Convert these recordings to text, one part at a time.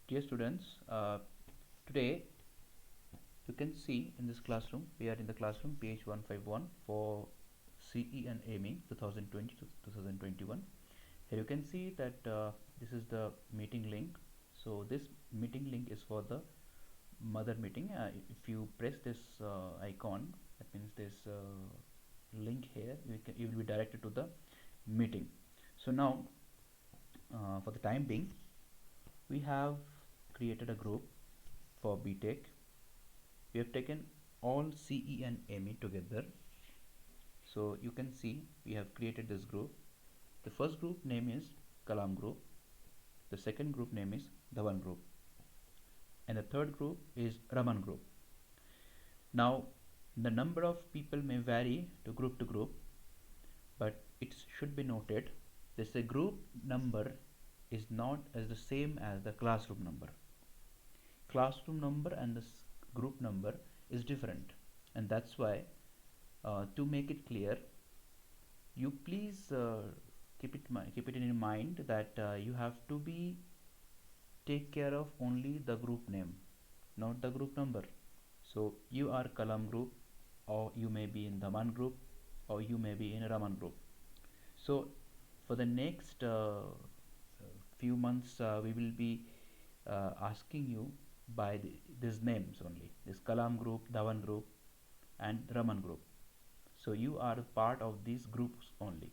Dear students, today you can see in this classroom, we are in the classroom page 151 for CE and AME 2020 to 2021. Here you can see that this is the meeting link. So this meeting link is for the mother meeting. If you press this icon, that means this link here, you will be directed to the meeting. So now, for the time being, we have created a group for BTech. We have taken all CE and ME together. So you can see we have created this group. The first group name is Kalam group. The second group name is Dhawan group. And the third group is Raman group. Now the number of people may vary to group, but it should be noted this a group number is not as the same as the classroom number. Classroom number and the group number is different, and that's why to make it clear, you please keep it in mind that you have to be take care of only the group name, not the group number. So you are Kalam group, or you may be in Dhaman group, or you may be in Raman group. So for the next few months, we will be asking you by these names only: this Kalam group, Dhawan group, and Raman group. So you are part of these groups only.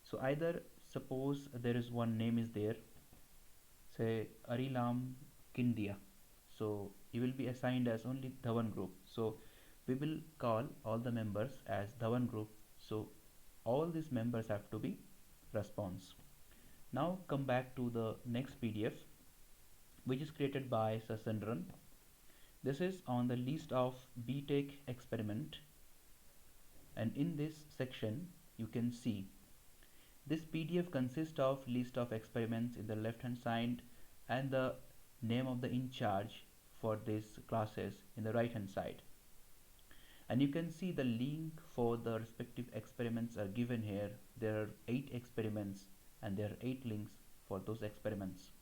So either suppose there is one name is there, say Arilam Kindia. So you will be assigned as only Dhawan group. So we will call all the members as Dhawan group. So all these members have to be response. Now come back to the next PDF, which is created by Sasandran. This is on the list of BTech experiment, and in this section you can see this PDF consists of list of experiments in the left hand side and the name of the in charge for these classes in the right hand side. And you can see the link for the respective experiments are given here. There are 8 experiments and there are 8 links for those experiments.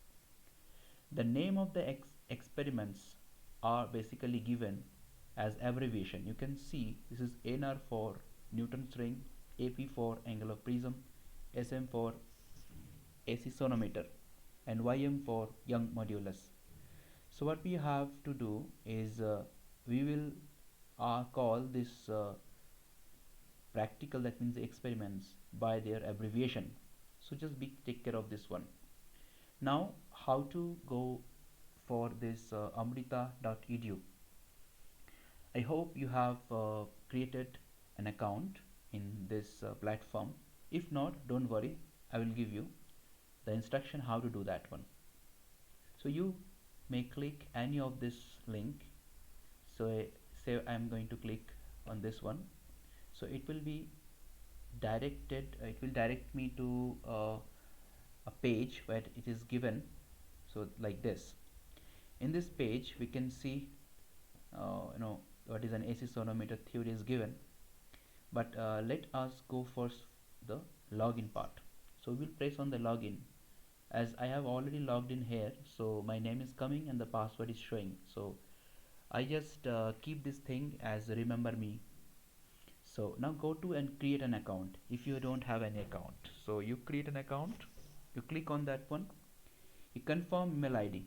The name of the experiments are basically given as abbreviation. You can see this is NR for Newton's ring, AP for angle of prism, SM for AC sonometer, and YM for Young modulus. So what we have to do is we will call this practical, that means the experiments, by their abbreviation. So just take care of this one. Now how to go for this amrita.edu. I hope you have created an account in this platform. If not, don't worry, I will give you the instruction how to do that one. So you may click any of this link. So say I'm going to click on this one. So it will be directed, it will direct me to a page where it is given. So like this, in this page we can see what is an AC sonometer theory is given, but let us go first the login part. So we'll press on the login. As I have already logged in here, so my name is coming and the password is showing. So I just keep this thing as remember me. So now go to and create an account if you don't have any account. So you create an account, you click on that one, you confirm email ID.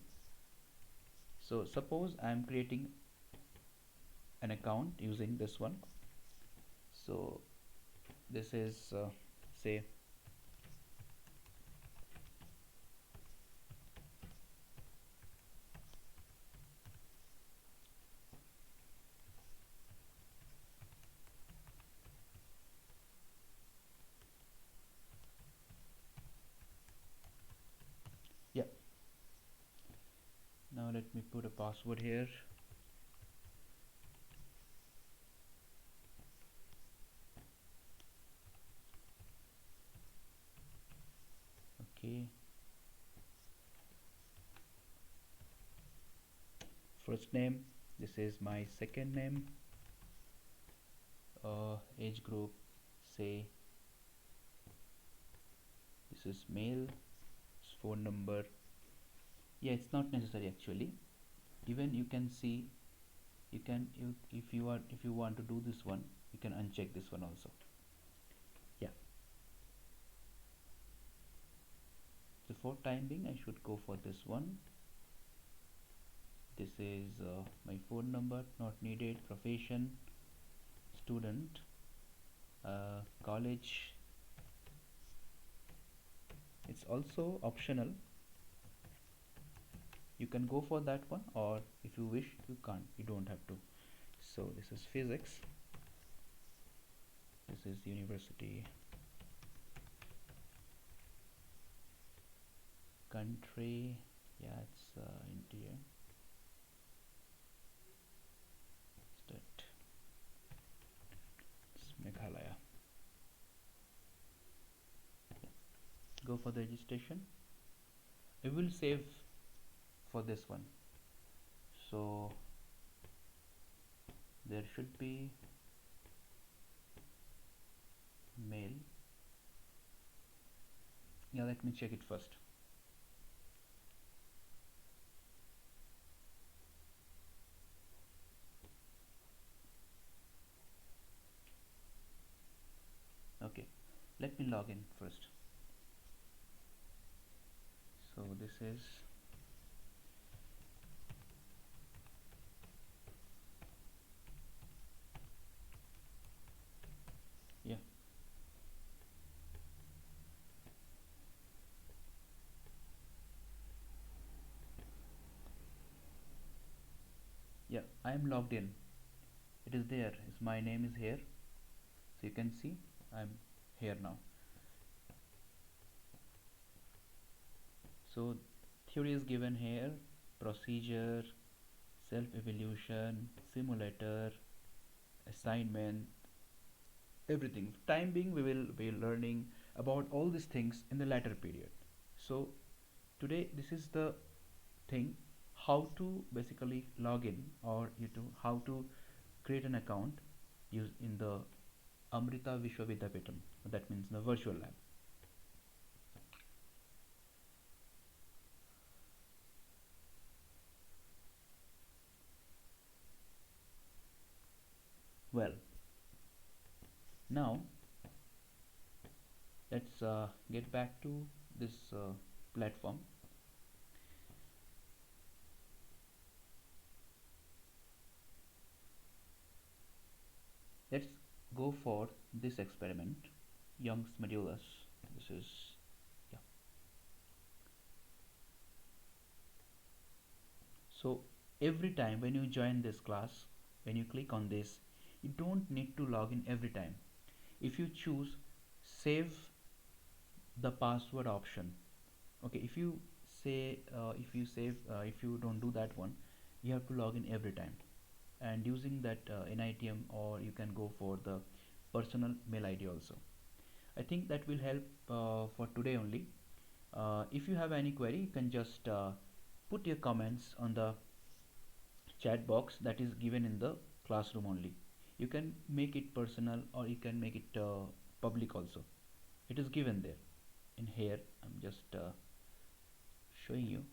So suppose I am creating an account using this one. So this is say yeah. Now let me put a password here. Okay, first name, this is my second name, age group, say this is male, phone number Yeah, it's not necessary actually. Even you can see, if you want to do this one, you can uncheck this one also. Yeah. So for time being, I should go for this one. This is my phone number, not needed. Profession, student, college. It's also optional. You can go for that one, or if you wish, you can't. You don't have to. So this is physics. This is university. Country. Yeah, it's India. State. It's Meghalaya. Go for the registration. I will save for this one. So there should be mail. Yeah, let me check it first. Okay, let me log in first. So this is, yeah, yeah, I am logged in. It is there. Is my name is here. So you can see I'm here now. So theory is given here, procedure, self-evaluation, simulator, assignment, everything. Time being, we will be learning about all these things in the latter period. So today this is the thing, how to basically log in, or how to create an account use in the Amrita Vishwa Vidyapeetham. That means the virtual lab. Well, now let's get back to this platform. Let's go for this experiment, Young's modulus. This is, yeah. So every time when you join this class, when you click on this, you don't need to log in every time. If you choose save the password option, okay, if you say if you don't do that one, you have to log in every time, and using that NITM, or you can go for the personal mail ID also. I think that will help for today only. If you have any query, you can just put your comments on the chat box that is given in the classroom only. You can make it personal, or you can make it public also. It is given there. In here, I'm just showing you.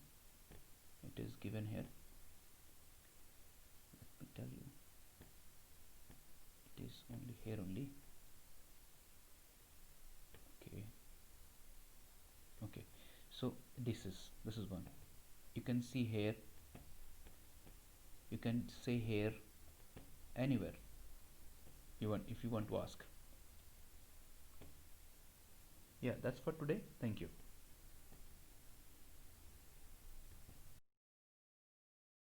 It is given here. Let me tell you. It is only here only. Okay. Okay. So this is one. You can see here. You can say here anywhere you want, if you want to ask. Yeah, that's for today. Thank you.